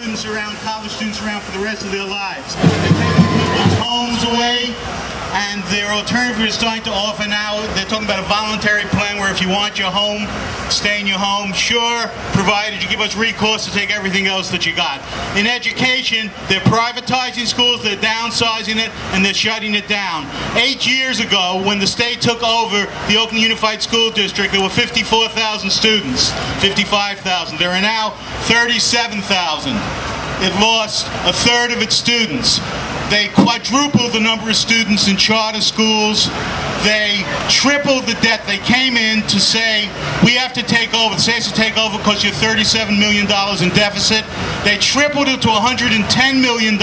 students around, college students around for the rest of their lives. They're taking people's homes away, and their alternative is starting to offer now. They're talking about a voluntary plan where if you want your home, stay in your home, sure, provided you give us recourse to take everything else that you got. In education, they're privatizing schools, they're downsizing it, and they're shutting it down. 8 years ago, when the state took over the Oakland Unified School District, there were 54,000 students, 55,000. There are now 37,000. It lost a third of its students. They quadrupled the number of students in charter schools. They tripled the debt. They came in to say, we have to take over. The state has to take over because you're $37 million in deficit. They tripled it to $110 million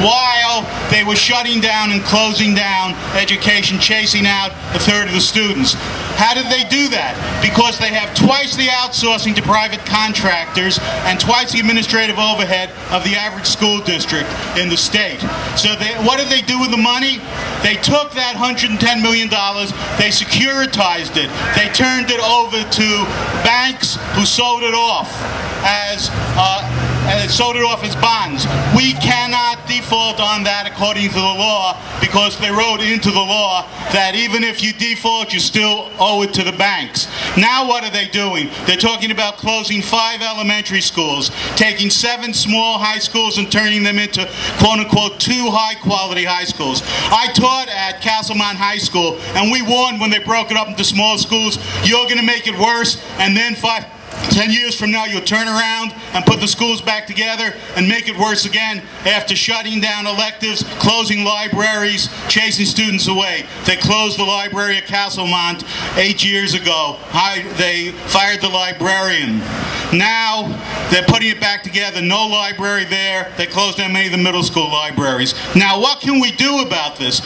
while they were shutting down and closing down education, chasing out a third of the students. How did they do that? Because they have twice the outsourcing to private contractors and twice the administrative overhead of the average school district in the state. So what did they do with the money? They took that $110 million, they securitized it, they turned it over to banks who sold it off as bonds. We cannot default on that according to the law because they wrote into the law that even if you default, you still owe it to the banks. Now what are they doing? They're talking about closing 5 elementary schools, taking 7 small high schools and turning them into quote-unquote 2 high-quality high schools. I taught at Castlemont High School, and we warned when they broke it up into small schools, you're going to make it worse, and then 10 years from now, you'll turn around and put the schools back together and make it worse again after shutting down electives, closing libraries, chasing students away. They closed the library at Castlemont 8 years ago. They fired the librarian. Now, they're putting it back together. No library there. They closed down many of the middle school libraries. Now, what can we do about this?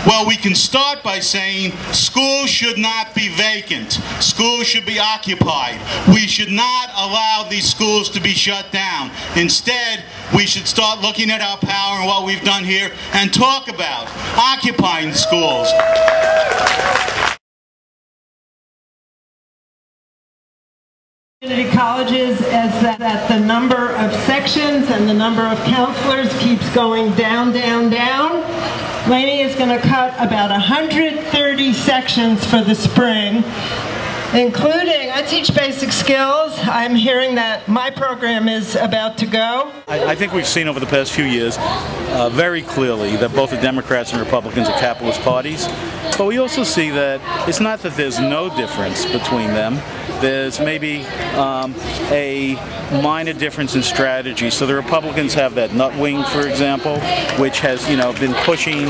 Well, we can start by saying schools should not be vacant. Schools should be occupied. We should not allow these schools to be shut down. Instead, we should start looking at our power and what we've done here and talk about occupying schools. Community colleges as that the number of sections and the number of counselors keeps going down, down, down. Laney is going to cut about 130 sections for the spring, including, I teach basic skills. I'm hearing that my program is about to go. I think we've seen over the past few years very clearly that both the Democrats and Republicans are capitalist parties, but we also see that it's not that there's no difference between them. There's maybe a minor difference in strategy. So the Republicans have that nut wing, for example, which has been pushing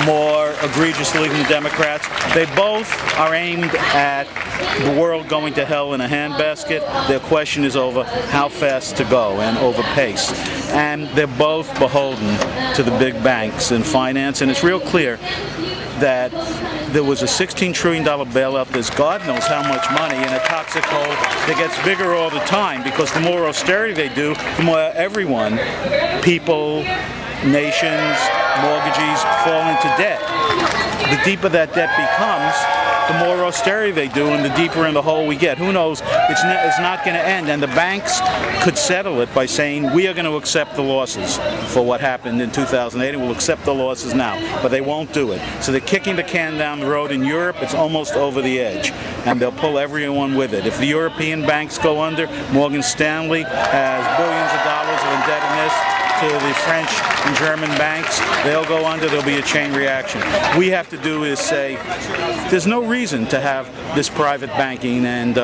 more egregiously than the Democrats. They both are aimed at the world going to hell in a handbasket. Their question is over how fast to go and over pace. And they're both beholden to the big banks in finance, and it's real clear that there was a $16 trillion bailout. There's God knows how much money in a toxic hole that gets bigger all the time, because the more austerity they do, the more everyone, people, nations, mortgagees, fall into debt. The deeper that debt becomes, the more austerity they do and the deeper in the hole we get. Who knows? It's not going to end. And the banks could settle it by saying, we are going to accept the losses for what happened in 2008, and we'll accept the losses now. But they won't do it. So they're kicking the can down the road. In Europe, it's almost over the edge, and they'll pull everyone with it. If the European banks go under, Morgan Stanley has billions of dollars of indebtedness to the French and German banks. They'll go under, there'll be a chain reaction. We have to do is say, there's no reason to have this private banking and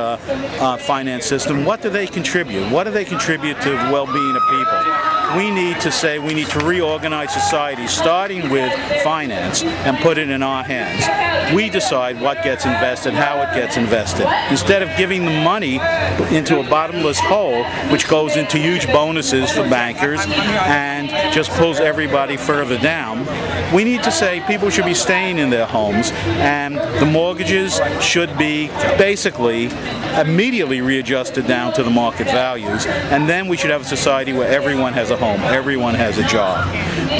finance system. What do they contribute? What do they contribute to the well-being of people? We need to say we need to reorganize society, starting with finance, and put it in our hands. We decide what gets invested, how it gets invested. Instead of giving the money into a bottomless hole, which goes into huge bonuses for bankers and just pulls everybody further down, We need to say people should be staying in their homes, and the mortgages should be basically immediately readjusted down to the market values, and then we should have a society where everyone has a home, everyone has a job,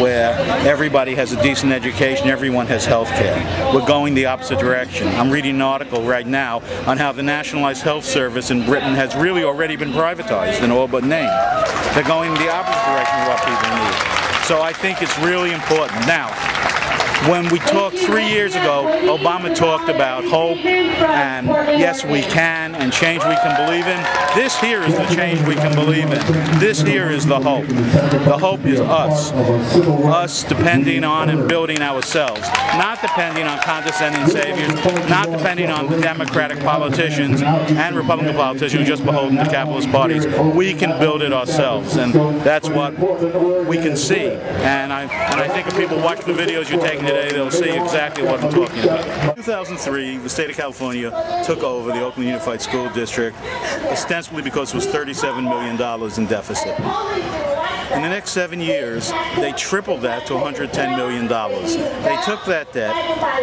where everybody has a decent education, everyone has health care. We're going the opposite direction. I'm reading an article right now on how the nationalized health service in Britain has really already been privatized in all but name. They're going the opposite direction of what people need. So I think it's really important. Now, when we talked 3 years ago, Obama talked about hope and yes we can and change we can believe in. This here is the change we can believe in. This here is the hope. The hope is us. Us depending on and building ourselves. Not depending on condescending saviors, not depending on the Democratic politicians and Republican politicians who just beholden to capitalist parties. We can build it ourselves, and that's what we can see. And I think if people watch the videos you're taking today, they'll see exactly what I'm talking about. In 2003, the state of California took over the Oakland Unified School District, ostensibly because it was $37 million in deficit. In the next 7 years, they tripled that to $110 million. They took that debt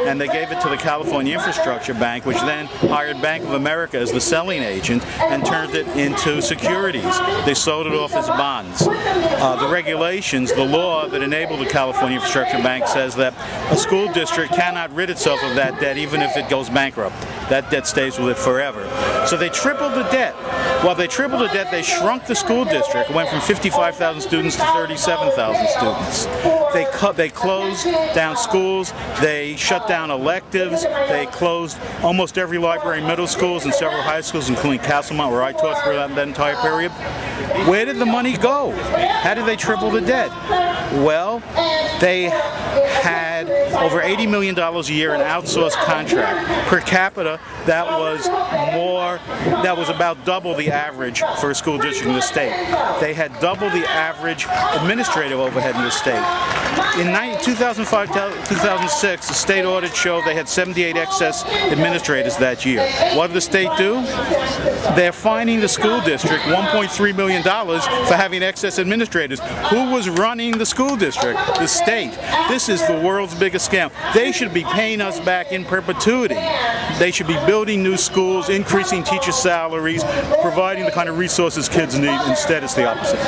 and they gave it to the California Infrastructure Bank, which then hired Bank of America as the selling agent and turned it into securities. They sold it off as bonds. The regulations, the law that enabled the California Infrastructure Bank says that a school district cannot rid itself of that debt even if it goes bankrupt. That debt stays with it forever. So they tripled the debt. While they tripled the debt, they shrunk the school district. It went from 55,000 students to 37,000 students. They closed down schools, they shut down electives, they closed almost every library, middle schools, and several high schools, including Castlemont, where I taught for that entire period. Where did the money go? How did they triple the debt? Well, they had over $80 million a year in outsourced contract. Per capita, that was about double the average for a school district in the state. They had double the average administrative overhead in the state. In 2005-2006, the state audit showed they had 78 excess administrators that year. What did the state do? They're fining the school district $1.3 million for having excess administrators. Who was running the school district? The state. This is the world's biggest scam. They should be paying us back in perpetuity. They should be building new schools, increasing teacher salaries, providing the kind of resources kids need. Instead, it's the opposite.